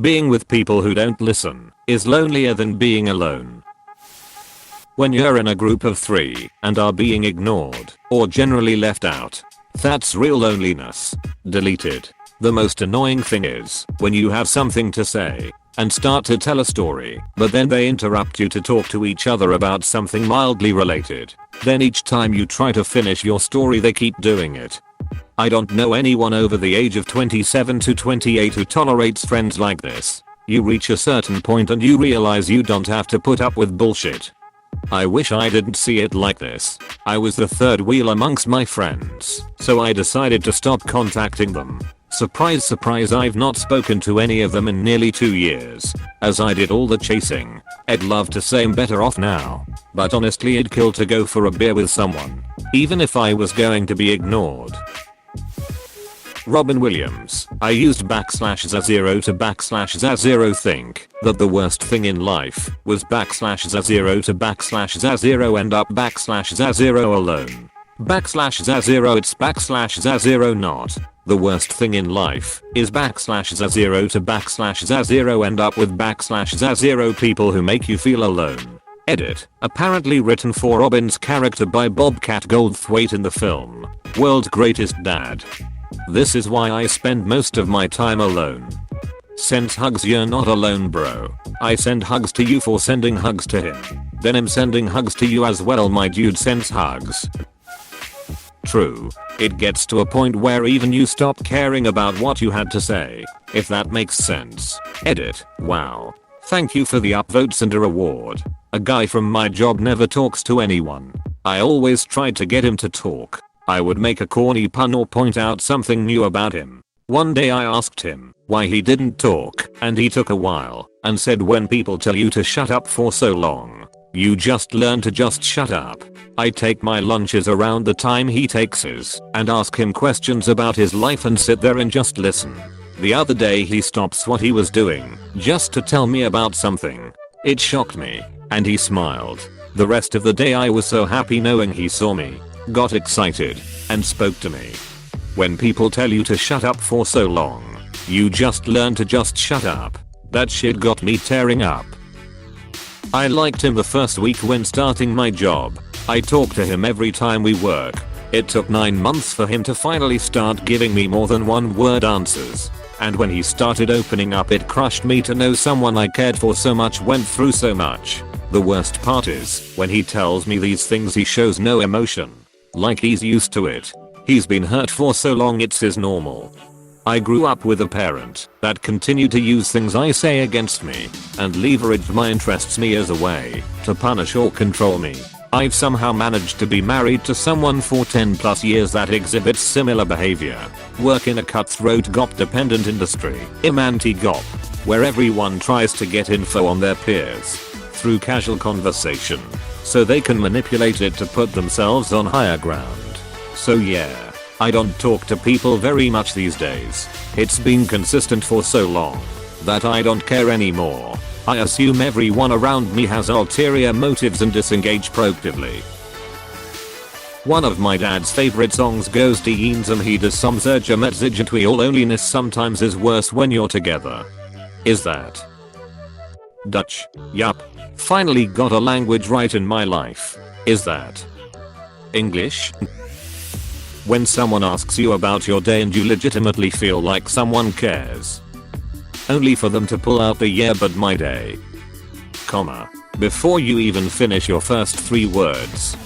Being with people who don't listen is lonelier than being alone. When you're in a group of 3 and are being ignored or generally left out, that's real loneliness. Deleted. The most annoying thing is when you have something to say and start to tell a story, but then they interrupt you to talk to each other about something mildly related. Then each time you try to finish your story they keep doing it. I don't know anyone over the age of 27 to 28 who tolerates friends like this. You reach a certain point and you realize you don't have to put up with bullshit. I wish I didn't see it like this. I was the third wheel amongst my friends, so I decided to stop contacting them. Surprise surprise, I've not spoken to any of them in nearly 2 years, as I did all the chasing. I'd love to say I'm better off now, but honestly it'd kill to go for a beer with someone, even if I was going to be ignored. Robin Williams. I used /0 to /0 think that the worst thing in life was /0 to /0 end up /0 alone. /0 it's /0 not. The worst thing in life is /0 to /0 end up with /0 people who make you feel alone. Edit. Apparently written for Robin's character by Bobcat Goldthwait in the film World's Greatest Dad. This is why I spend most of my time alone. Sends hugs, you're not alone bro. I send hugs to you for sending hugs to him. Then I'm sending hugs to you as well, my dude sends hugs. True. It gets to a point where even you stop caring about what you had to say, if that makes sense. Edit. Wow. Thank you for the upvotes and a reward. A guy from my job never talks to anyone. I always tried to get him to talk. I would make a corny pun or point out something new about him. One day I asked him why he didn't talk, and he took a while and said, when people tell you to shut up for so long, you just learn to just shut up. I take my lunches around the time he takes his and ask him questions about his life and sit there and just listen. The other day he stops what he was doing just to tell me about something. It shocked me, and he smiled. The rest of the day I was so happy knowing he saw me, got excited, and spoke to me. When people tell you to shut up for so long, you just learn to just shut up. That shit got me tearing up. I liked him the first week when starting my job. I talk to him every time we work. It took 9 months for him to finally start giving me more than 1-word answers. And when he started opening up, it crushed me to know someone I cared for so much went through so much. The worst part is when he tells me these things he shows no emotion. Like he's used to it. He's been hurt for so long it's his normal. I grew up with a parent that continued to use things I say against me and leveraged my interests me as a way to punish or control me. I've somehow managed to be married to someone for 10+ years that exhibits similar behavior. Work in a cutthroat GOP dependent industry, anti-GOP, where everyone tries to get info on their peers through casual conversation so they can manipulate it to put themselves on higher ground. So yeah, I don't talk to people very much these days. It's been consistent for so long that I don't care anymore. I assume everyone around me has ulterior motives and disengage proactively. One of my dad's favorite songs goes to Eenzem he does some zerja met zigentwe all loneliness sometimes is worse when you're together. Is that Dutch? Yup. Finally got a language right in my life. Is that English? When someone asks you about your day and you legitimately feel like someone cares, only for them to pull out the "yeah but my day," comma, before you even finish your first 3 words.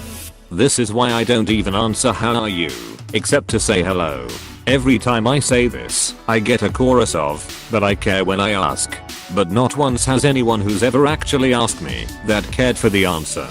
This is why I don't even answer "how are you," except to say hello. Every time I say this, I get a chorus of "but I care when I ask," but not once has anyone who's ever actually asked me that cared for the answer.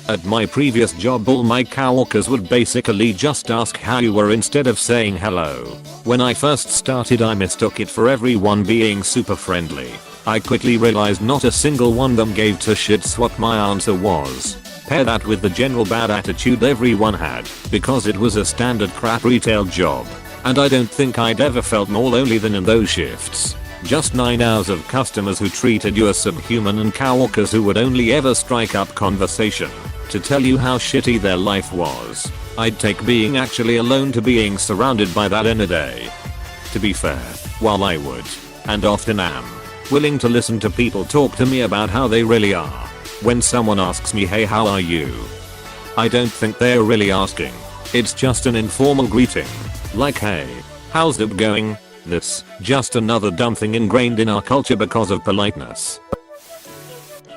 At my previous job all my coworkers would basically just ask how you were instead of saying hello. When I first started I mistook it for everyone being super friendly. I quickly realized not a single one of them gave two shits what my answer was. Pair that with the general bad attitude everyone had, because it was a standard crap retail job. And I don't think I'd ever felt more lonely than in those shifts. Just 9 hours of customers who treated you as subhuman and coworkers who would only ever strike up conversation to tell you how shitty their life was. I'd take being actually alone to being surrounded by that in a day. To be fair, while I would, and often am, willing to listen to people talk to me about how they really are. When someone asks me, hey, how are you? I don't think they're really asking. It's just an informal greeting. Like, hey, how's it going? This, just another dumb thing ingrained in our culture because of politeness.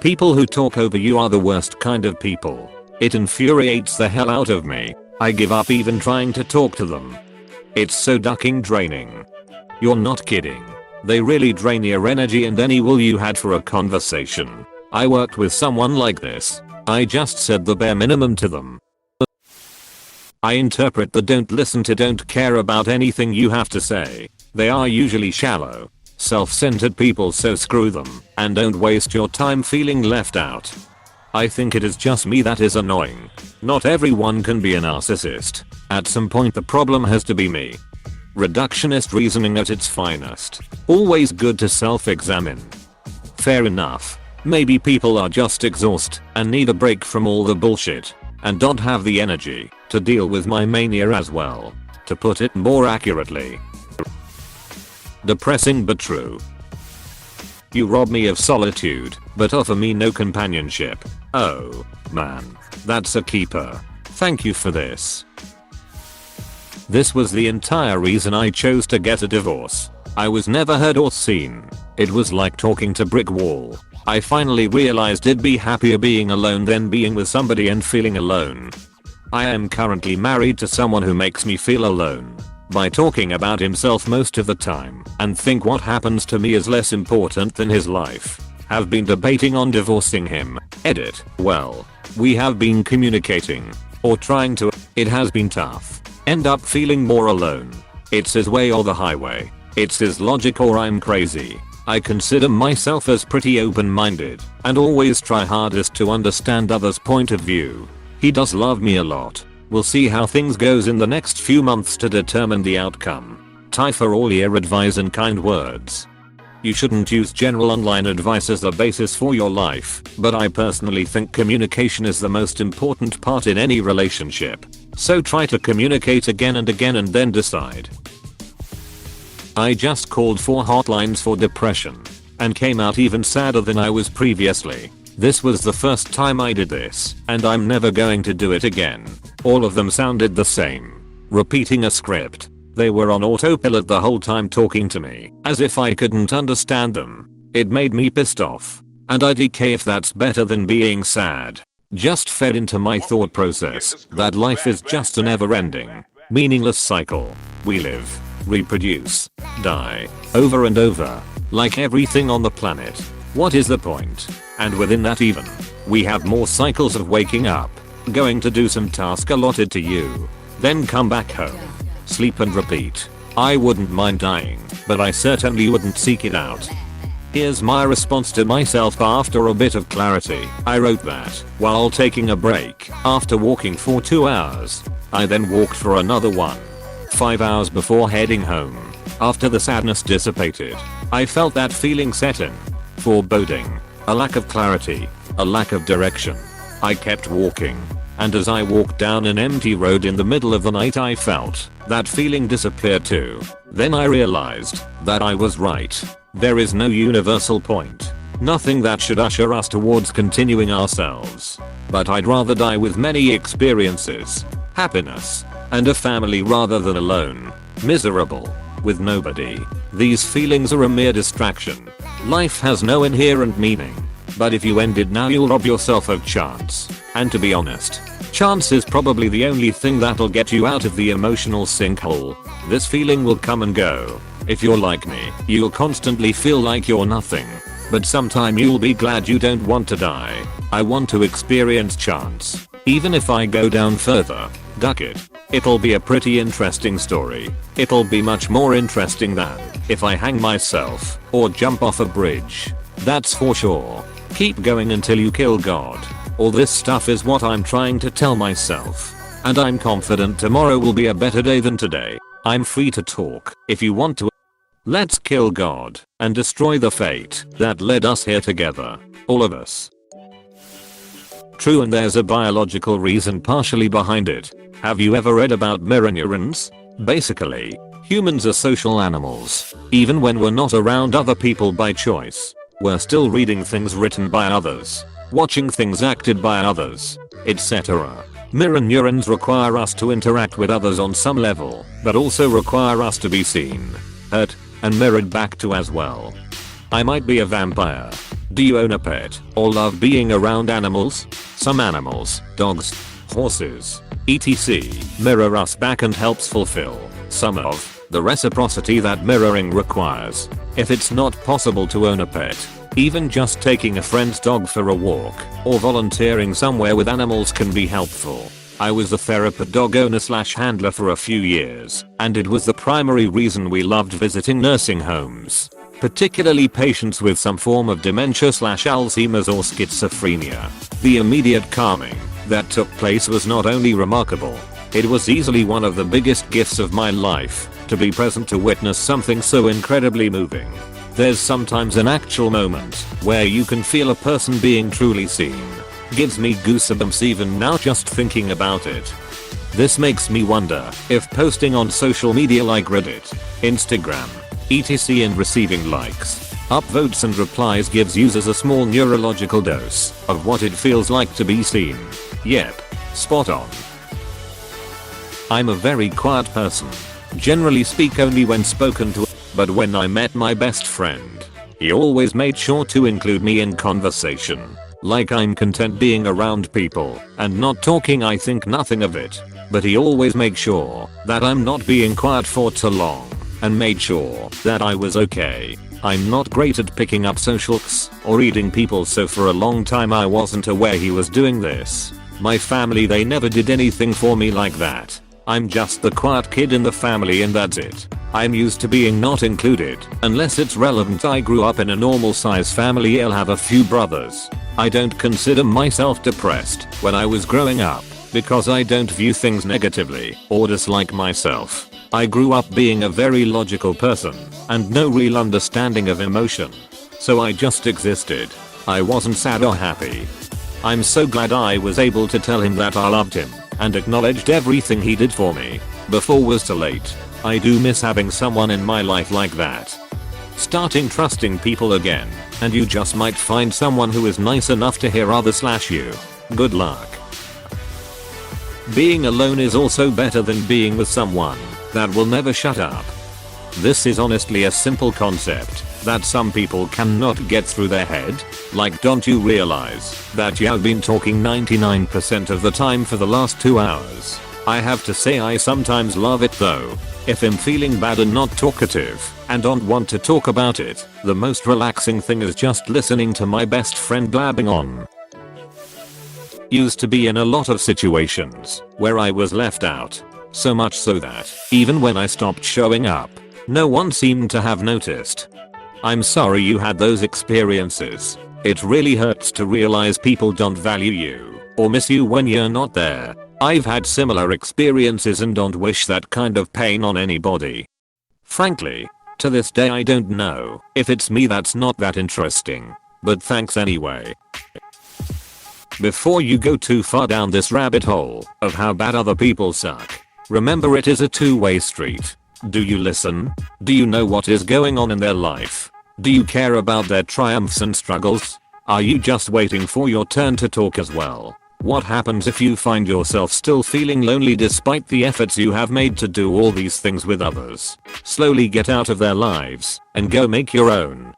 People who talk over you are the worst kind of people. It infuriates the hell out of me. I give up even trying to talk to them. It's so fucking draining. You're not kidding. They really drain your energy and any will you had for a conversation. I worked with someone like this. I just said the bare minimum to them. I interpret the don't listen to don't care about anything you have to say. They are usually shallow, self-centered people, so screw them and don't waste your time feeling left out. I think it is just me that is annoying. Not everyone can be a narcissist. At some point the problem has to be me. Reductionist reasoning at its finest. Always good to self-examine. Fair enough. Maybe people are just exhausted and need a break from all the bullshit and don't have the energy to deal with my mania as well. To put it more accurately. Depressing but true. You rob me of solitude, but offer me no companionship. Oh, man. That's a keeper. Thank you for this. This was the entire reason I chose to get a divorce. I was never heard or seen. It was like talking to brick wall. I finally realized I'd be happier being alone than being with somebody and feeling alone. I am currently married to someone who makes me feel alone by talking about himself most of the time and think what happens to me is less important than his life. Have been debating on divorcing him. Edit. Well, we have been communicating or trying to. It has been tough. End up feeling more alone. It's his way or the highway. It's his logic or I'm crazy. I consider myself as pretty open-minded and always try hardest to understand others' point of view. He does love me a lot. We'll see how things goes in the next few months to determine the outcome. Tie for all your advice and kind words. You shouldn't use general online advice as the basis for your life, but I personally think communication is the most important part in any relationship. So try to communicate again and again and then decide. I just called 4 hotlines for depression and came out even sadder than I was previously. This was the first time I did this, and I'm never going to do it again. All of them sounded the same. Repeating a script. They were on autopilot the whole time talking to me, as if I couldn't understand them. It made me pissed off. And I DK if that's better than being sad. Just fed into my thought process that life is just a never-ending, meaningless cycle. We live, reproduce, die, over and over, like everything on the planet. What is the point? And within that even, we have more cycles of waking up, going to do some task allotted to you, then come back home, sleep and repeat. I wouldn't mind dying, but I certainly wouldn't seek it out. Here's my response to myself after a bit of clarity. I wrote that while taking a break after walking for 2 hours. I then walked for another 5 hours before heading home. After the sadness dissipated, I felt that feeling set in. Foreboding, a lack of clarity, a lack of direction. I kept walking, and as I walked down an empty road in the middle of the night I felt that feeling disappear too. Then I realized that I was right. There is no universal point. Nothing that should usher us towards continuing ourselves. But I'd rather die with many experiences, happiness, and a family rather than alone, miserable, with nobody. These feelings are a mere distraction. Life has no inherent meaning. But if you end it now you'll rob yourself of chance. And to be honest, chance is probably the only thing that'll get you out of the emotional sinkhole. This feeling will come and go. If you're like me, you'll constantly feel like you're nothing. But sometime you'll be glad you don't want to die. I want to experience chance. Even if I go down further, duck it. It'll be a pretty interesting story. It'll be much more interesting than if I hang myself or jump off a bridge. That's for sure. Keep going until you kill God. All this stuff is what I'm trying to tell myself. And I'm confident tomorrow will be a better day than today. I'm free to talk if you want to. Let's kill God and destroy the fate that led us here together. All of us. True, and there's a biological reason partially behind it. Have you ever read about mirror neurons? Basically, Humans are social animals. Even when we're not around other people by choice, we're still reading things written by others, watching things acted by others, etc. Mirror neurons require us to interact with others on some level, but also require us to be seen, heard, and mirrored back to as well. I might be a vampire. Do you own a pet or love being around animals? Some animals, dogs, horses, etc. mirror us back and helps fulfill some of the reciprocity that mirroring requires. If it's not possible to own a pet, even just taking a friend's dog for a walk or volunteering somewhere with animals can be helpful. I was a therapist dog owner / handler for a few years, and it was the primary reason we loved visiting nursing homes, particularly patients with some form of dementia / Alzheimer's or schizophrenia. The immediate calming that took place was not only remarkable, it was easily one of the biggest gifts of my life, to be present to witness something so incredibly moving. There's sometimes an actual moment where you can feel a person being truly seen. Gives me goosebumps even now just thinking about it. This makes me wonder if posting on social media like Reddit, Instagram, etc. and receiving likes, upvotes and replies gives users a small neurological dose of what it feels like to be seen. Yep, spot on. I'm a very quiet person. Generally speak only when spoken to, but when I met my best friend, he always made sure to include me in conversation. Like I'm content being around people and not talking, I think nothing of it, but he always made sure that I'm not being quiet for too long and made sure that I was okay. I'm not great at picking up social cues or reading people, so for a long time I wasn't aware he was doing this. My family, they never did anything for me like that. I'm just the quiet kid in the family and that's it. I'm used to being not included unless it's relevant. I grew up in a normal size family. I'll have a few brothers. I don't consider myself depressed when I was growing up because I don't view things negatively or dislike myself. I grew up being a very logical person and no real understanding of emotion. So I just existed. I wasn't sad or happy. I'm so glad I was able to tell him that I loved him and acknowledged everything he did for me before it was too late. I do miss having someone in my life like that. Starting trusting people again, and you just might find someone who is nice enough to hear others / you. Good luck. Being alone is also better than being with someone that will never shut up. This is honestly a simple concept that some people cannot get through their head. Like, don't you realize that you've been talking 99% of the time for the last 2 hours? I have to say I sometimes love it though. If I'm feeling bad and not talkative and don't want to talk about it, the most relaxing thing is just listening to my best friend blabbing on. Used to be in a lot of situations where I was left out. So much so that even when I stopped showing up, no one seemed to have noticed. I'm sorry you had those experiences. It really hurts to realize people don't value you or miss you when you're not there. I've had similar experiences and don't wish that kind of pain on anybody. Frankly, to this day I don't know if it's me that's not that interesting, but thanks anyway. Before you go too far down this rabbit hole of how bad other people suck, remember it is a two-way street. Do you listen? Do you know what is going on in their life? Do you care about their triumphs and struggles? Are you just waiting for your turn to talk as well? What happens if you find yourself still feeling lonely despite the efforts you have made to do all these things with others? Slowly get out of their lives and go make your own.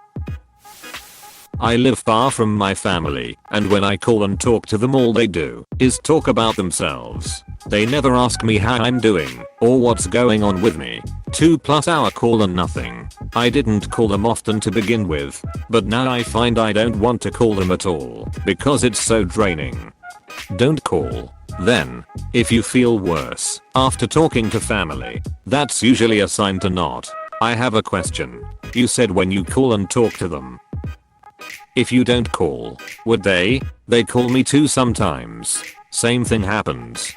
I live far from my family, and when I call and talk to them, all they do is talk about themselves. They never ask me how I'm doing or what's going on with me. 2+ hour call and nothing. I didn't call them often to begin with, but now I find I don't want to call them at all because it's so draining. Don't call. Then, if you feel worse after talking to family, that's usually a sign to not. I have a question. You said when you call and talk to them. If you don't call, would they? They call me too sometimes. Same thing happens.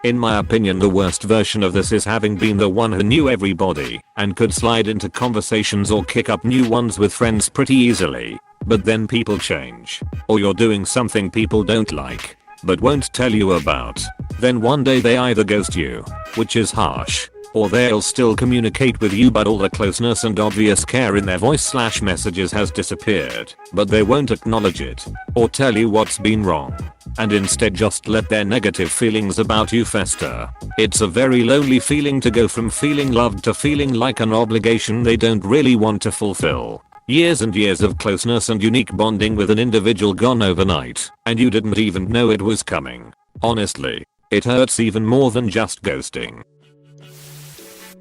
In my opinion, the worst version of this is having been the one who knew everybody and could slide into conversations or kick up new ones with friends pretty easily. But then people change, or you're doing something people don't like, but won't tell you about. Then one day they either ghost you, which is harsh, or they'll still communicate with you but all the closeness and obvious care in their voice/messages has disappeared, but they won't acknowledge it or tell you what's been wrong, and instead just let their negative feelings about you fester. It's a very lonely feeling to go from feeling loved to feeling like an obligation they don't really want to fulfill. Years and years of closeness and unique bonding with an individual gone overnight, and you didn't even know it was coming. Honestly, it hurts even more than just ghosting.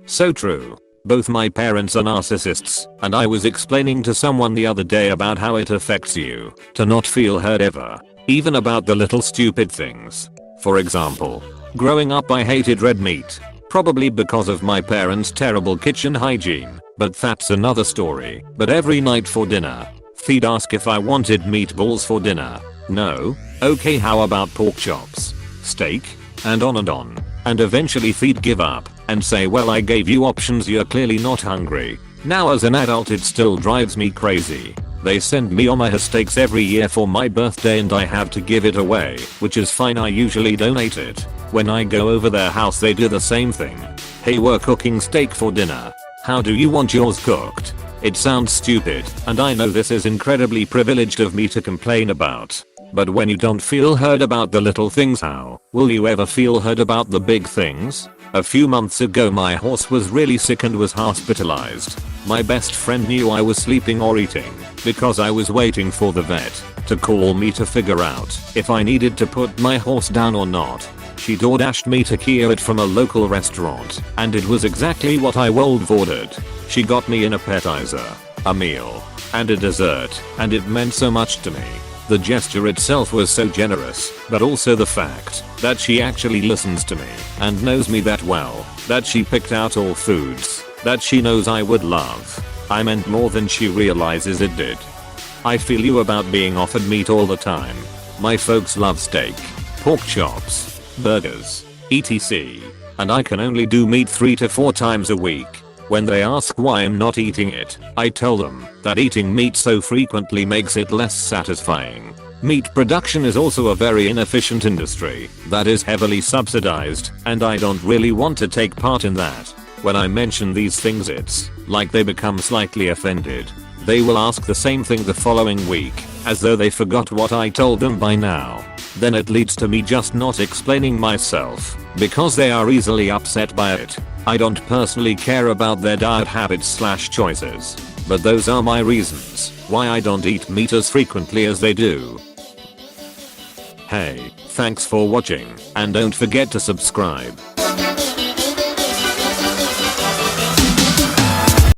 So true. Both my parents are narcissists, and I was explaining to someone the other day about how it affects you to not feel heard ever, even about the little stupid things. For example, growing up I hated red meat, probably because of my parents' terrible kitchen hygiene, but that's another story. But every night for dinner, they'd ask if I wanted meatballs for dinner. No? Okay, how about pork chops? Steak? And on and on. And eventually they'd give up and say, well, I gave you options, you're clearly not hungry. Now as an adult it still drives me crazy. They send me omaha steaks every year for my birthday and I have to give it away, which is fine, I usually donate it. When I go over their house they do the same thing. Hey, we're cooking steak for dinner. How do you want yours cooked? It sounds stupid, and I know this is incredibly privileged of me to complain about. But when you don't feel heard about the little things, how will you ever feel heard about the big things? A few months ago my horse was really sick and was hospitalized. My best friend knew I was sleeping or eating because I was waiting for the vet to call me to figure out if I needed to put my horse down or not. She DoorDashed me tequila from a local restaurant, and it was exactly what I would have ordered. She got me an appetizer, a meal, and a dessert, and it meant so much to me. The gesture itself was so generous, but also the fact that she actually listens to me and knows me that well, that she picked out all foods that she knows I would love. I meant more than she realizes it did. I feel you about being offered meat all the time. My folks love steak, pork chops, burgers, etc. And I can only do meat 3 to 4 times a week. When they ask why I'm not eating it, I tell them that eating meat so frequently makes it less satisfying. Meat production is also a very inefficient industry that is heavily subsidized, and I don't really want to take part in that. When I mention these things it's like they become slightly offended. They will ask the same thing the following week, as though they forgot what I told them by now. Then it leads to me just not explaining myself, because they are easily upset by it. I don't personally care about their diet habits/choices, but those are my reasons why I don't eat meat as frequently as they do. Hey, thanks for watching, and don't forget to subscribe.